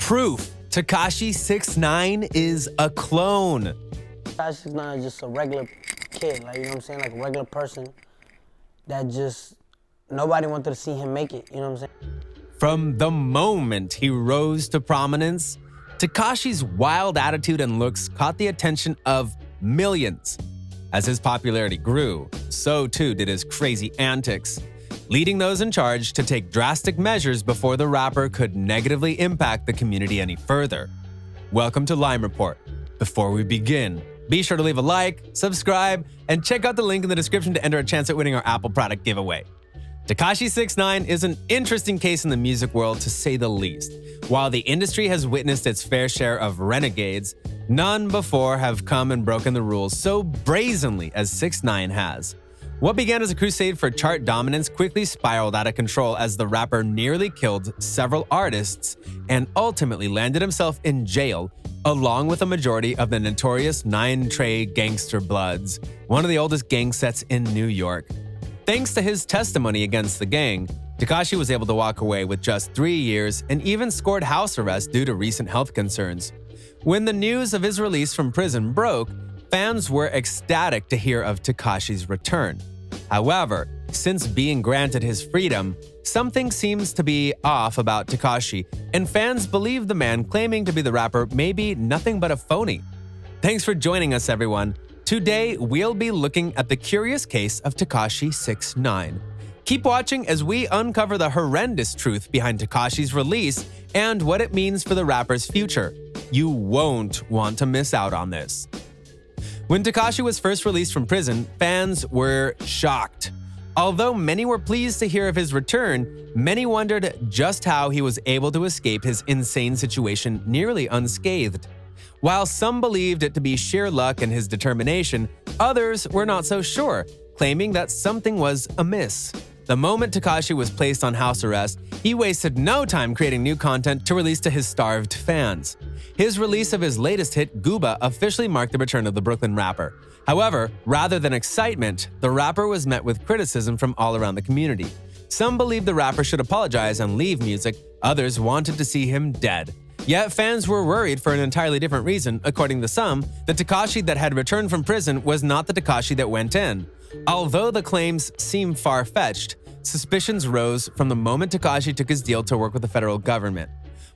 Proof Tekashi 6ix9ine is a clone. Tekashi 6ix9ine is just a regular kid, like, you know what I'm saying? Like a regular person that just, nobody wanted to see him make it, you know what I'm saying? From the moment he rose to prominence, Tekashi's wild attitude and looks caught the attention of millions. As his popularity grew, so too did his crazy antics, leading those in charge to take drastic measures before the rapper could negatively impact the community any further. Welcome to Lime Report. Before we begin, be sure to leave a like, subscribe, and check out the link in the description to enter a chance at winning our Apple product giveaway. Tekashi 6ix9ine is an interesting case in the music world, to say the least. While the industry has witnessed its fair share of renegades, none before have come and broken the rules so brazenly as 6ix9ine has. What began as a crusade for chart dominance quickly spiraled out of control as the rapper nearly killed several artists and ultimately landed himself in jail, along with a majority of the notorious 9 Trey Gangster Bloods, one of the oldest gang sets in New York. Thanks to his testimony against the gang, Tekashi was able to walk away with just 3 years and even scored house arrest due to recent health concerns. When the news of his release from prison broke, fans were ecstatic to hear of Tekashi's return. However, since being granted his freedom, something seems to be off about Tekashi, and fans believe the man claiming to be the rapper may be nothing but a phony. Thanks for joining us, everyone. Today, we'll be looking at the curious case of Tekashi 6ix9ine. Keep watching as we uncover the horrendous truth behind Tekashi's release and what it means for the rapper's future. You won't want to miss out on this. When Tekashi was first released from prison, fans were shocked. Although many were pleased to hear of his return, many wondered just how he was able to escape his insane situation nearly unscathed. While some believed it to be sheer luck and his determination, others were not so sure, claiming that something was amiss. The moment Tekashi was placed on house arrest, he wasted no time creating new content to release to his starved fans. His release of his latest hit, Gooba, officially marked the return of the Brooklyn rapper. However, rather than excitement, the rapper was met with criticism from all around the community. Some believed the rapper should apologize and leave music, others wanted to see him dead. Yet fans were worried for an entirely different reason. According to some, the Tekashi that had returned from prison was not the Tekashi that went in. Although the claims seem far-fetched, suspicions rose from the moment Tekashi took his deal to work with the federal government.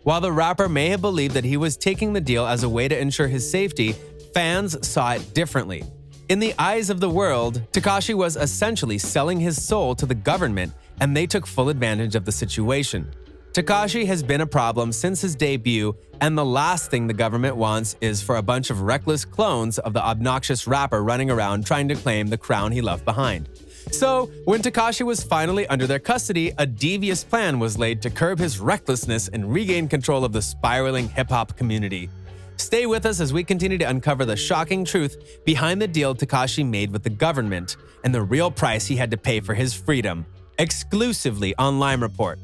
While the rapper may have believed that he was taking the deal as a way to ensure his safety, fans saw it differently. In the eyes of the world, Tekashi was essentially selling his soul to the government, and they took full advantage of the situation. Tekashi has been a problem since his debut, and the last thing the government wants is for a bunch of reckless clones of the obnoxious rapper running around trying to claim the crown he left behind. So, when Tekashi was finally under their custody, a devious plan was laid to curb his recklessness and regain control of the spiraling hip-hop community. Stay with us as we continue to uncover the shocking truth behind the deal Tekashi made with the government and the real price he had to pay for his freedom, exclusively on Lime Report.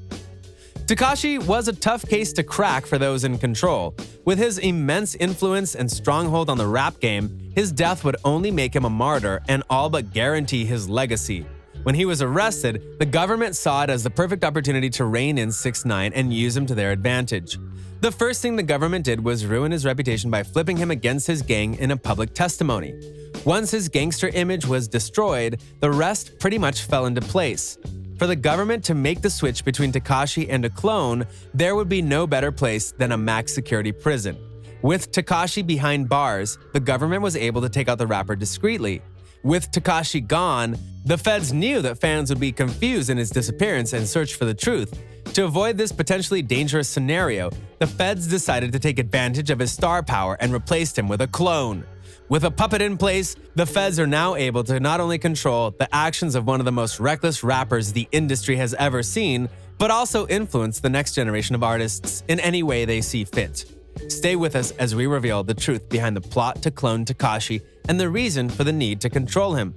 Tekashi was a tough case to crack for those in control. With his immense influence and stronghold on the rap game, his death would only make him a martyr and all but guarantee his legacy. When he was arrested, the government saw it as the perfect opportunity to rein in 6ix9ine and use him to their advantage. The first thing the government did was ruin his reputation by flipping him against his gang in a public testimony. Once his gangster image was destroyed, the rest pretty much fell into place. For the government to make the switch between Tekashi and a clone, there would be no better place than a max security prison. With Tekashi behind bars, the government was able to take out the rapper discreetly. With Tekashi gone, the feds knew that fans would be confused in his disappearance and search for the truth. To avoid this potentially dangerous scenario, the feds decided to take advantage of his star power and replaced him with a clone. With a puppet in place, the feds are now able to not only control the actions of one of the most reckless rappers the industry has ever seen, but also influence the next generation of artists in any way they see fit. Stay with us as we reveal the truth behind the plot to clone Tekashi and the reason for the need to control him.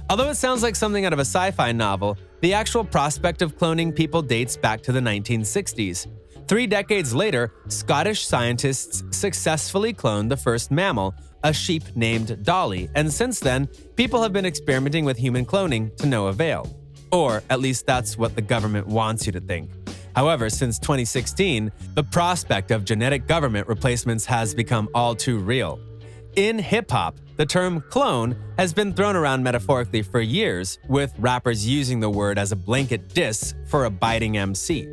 Although it sounds like something out of a sci-fi novel, the actual prospect of cloning people dates back to the 1960s. 3 decades later, Scottish scientists successfully cloned the first mammal, a sheep named Dolly, and since then, people have been experimenting with human cloning to no avail. Or at least that's what the government wants you to think. However, since 2016, the prospect of genetic government replacements has become all too real. In hip-hop, the term clone has been thrown around metaphorically for years, with rappers using the word as a blanket diss for a biting MC.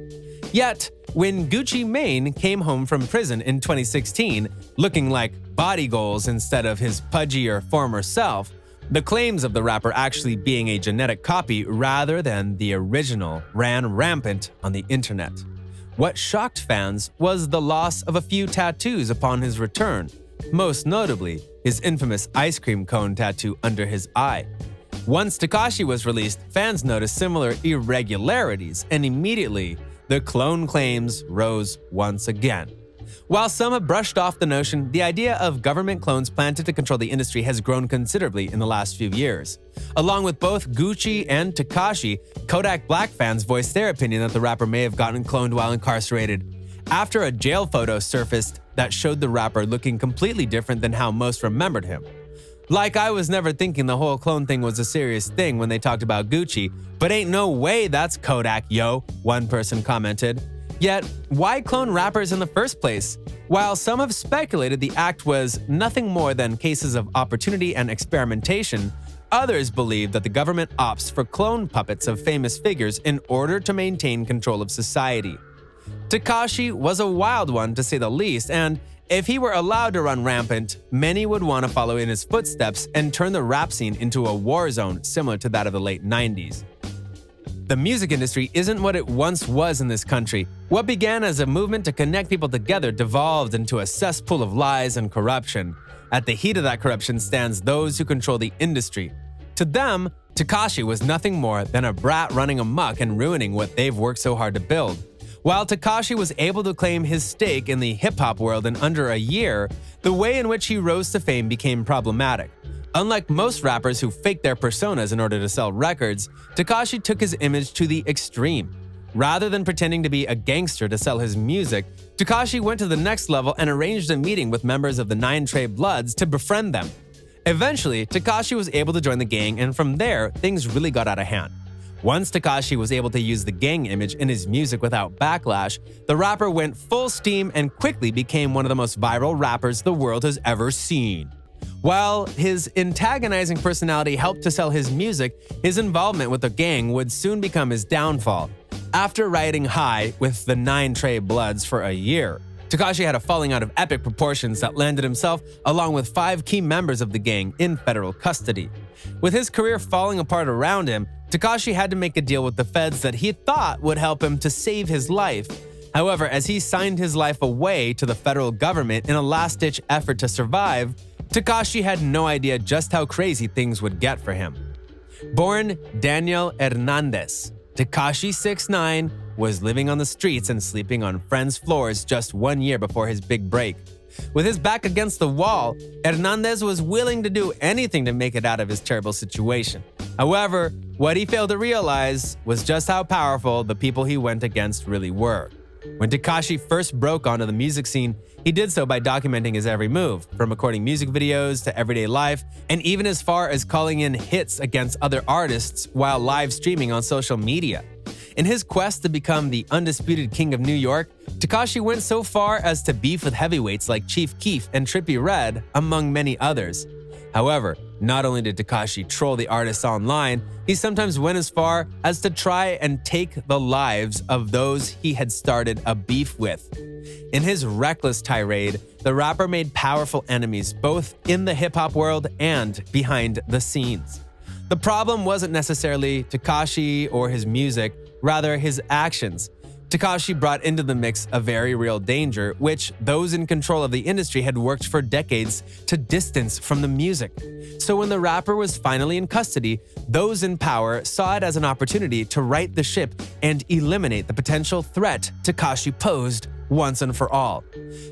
Yet, when Gucci Mane came home from prison in 2016, looking like body goals instead of his pudgier former self, the claims of the rapper actually being a genetic copy rather than the original ran rampant on the internet. What shocked fans was the loss of a few tattoos upon his return, most notably his infamous ice cream cone tattoo under his eye. Once Tekashi was released, fans noticed similar irregularities, and immediately the clone claims rose once again. While some have brushed off the notion, the idea of government clones planted to control the industry has grown considerably in the last few years. Along with both Gucci and Tekashi, Kodak Black fans voiced their opinion that the rapper may have gotten cloned while incarcerated, after a jail photo surfaced that showed the rapper looking completely different than how most remembered him. Like, I was never thinking the whole clone thing was a serious thing when they talked about Gucci, but ain't no way that's Kodak, yo, one person commented. Yet, why clone rappers in the first place? While some have speculated the act was nothing more than cases of opportunity and experimentation, others believe that the government opts for clone puppets of famous figures in order to maintain control of society. Tekashi was a wild one, to say the least, and if he were allowed to run rampant, many would want to follow in his footsteps and turn the rap scene into a war zone similar to that of the late 90s. The music industry isn't what it once was in this country. What began as a movement to connect people together devolved into a cesspool of lies and corruption. At the heat of that corruption stands those who control the industry. To them, Tekashi was nothing more than a brat running amok and ruining what they've worked so hard to build. While Tekashi was able to claim his stake in the hip-hop world in under a year, the way in which he rose to fame became problematic. Unlike most rappers who fake their personas in order to sell records, Tekashi took his image to the extreme. Rather than pretending to be a gangster to sell his music, Tekashi went to the next level and arranged a meeting with members of the 9 Trey Bloods to befriend them. Eventually, Tekashi was able to join the gang, and from there, things really got out of hand. Once Tekashi was able to use the gang image in his music without backlash, the rapper went full steam and quickly became one of the most viral rappers the world has ever seen. While his antagonizing personality helped to sell his music, his involvement with the gang would soon become his downfall. After riding high with the 9 Trey Bloods for a year, Tekashi had a falling out of epic proportions that landed himself, along with 5 key members of the gang, in federal custody. With his career falling apart around him, Tekashi had to make a deal with the feds that he thought would help him to save his life. However, as he signed his life away to the federal government in a last-ditch effort to survive, Tekashi had no idea just how crazy things would get for him. Born Daniel Hernandez, Tekashi 6ix9ine was living on the streets and sleeping on friends' floors just 1 year before his big break. With his back against the wall, Hernandez was willing to do anything to make it out of his terrible situation. However, what he failed to realize was just how powerful the people he went against really were. When Tekashi first broke onto the music scene, he did so by documenting his every move, from recording music videos to everyday life, and even as far as calling in hits against other artists while live streaming on social media. In his quest to become the undisputed king of New York, Tekashi went so far as to beef with heavyweights like Chief Keef and Trippie Redd, among many others. However, not only did Tekashi troll the artists online, he sometimes went as far as to try and take the lives of those he had started a beef with. In his reckless tirade, the rapper made powerful enemies both in the hip-hop world and behind the scenes. The problem wasn't necessarily Tekashi or his music, rather his actions. Tekashi brought into the mix a very real danger, which those in control of the industry had worked for decades to distance from the music. So when the rapper was finally in custody, those in power saw it as an opportunity to right the ship and eliminate the potential threat Tekashi posed once and for all.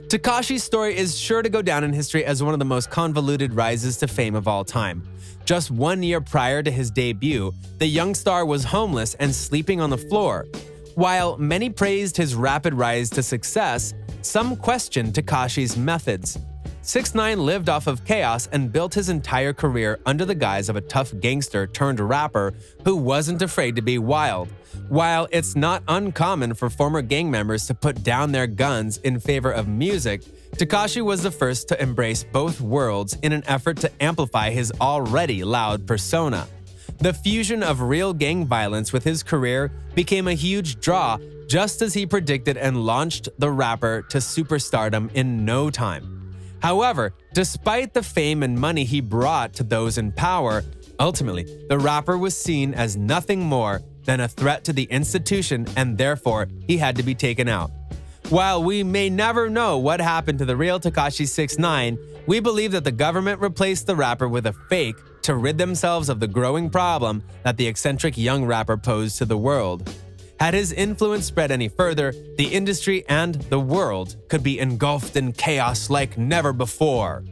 Tekashi's story is sure to go down in history as one of the most convoluted rises to fame of all time. Just 1 year prior to his debut, the young star was homeless and sleeping on the floor. While many praised his rapid rise to success, some questioned Tekashi's methods. 6ix9ine lived off of chaos and built his entire career under the guise of a tough gangster turned rapper who wasn't afraid to be wild. While it's not uncommon for former gang members to put down their guns in favor of music, Tekashi was the first to embrace both worlds in an effort to amplify his already loud persona. The fusion of real gang violence with his career became a huge draw, just as he predicted, and launched the rapper to superstardom in no time. However, despite the fame and money he brought to those in power, ultimately, the rapper was seen as nothing more than a threat to the institution, and therefore he had to be taken out. While we may never know what happened to the real Tekashi 6ix9ine, we believe that the government replaced the rapper with a fake to rid themselves of the growing problem that the eccentric young rapper posed to the world. Had his influence spread any further, the industry and the world could be engulfed in chaos like never before.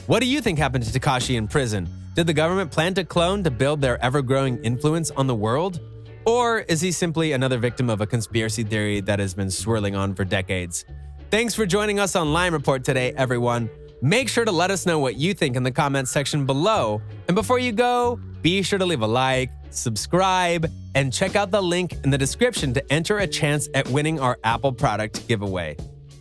What do you think happened to Tekashi in prison? Did the government plan to clone to build their ever-growing influence on the world? Or is he simply another victim of a conspiracy theory that has been swirling on for decades? Thanks for joining us on Lime Report today, everyone. Make sure to let us know what you think in the comments section below. And before you go, be sure to leave a like, subscribe, and check out the link in the description to enter a chance at winning our Apple product giveaway.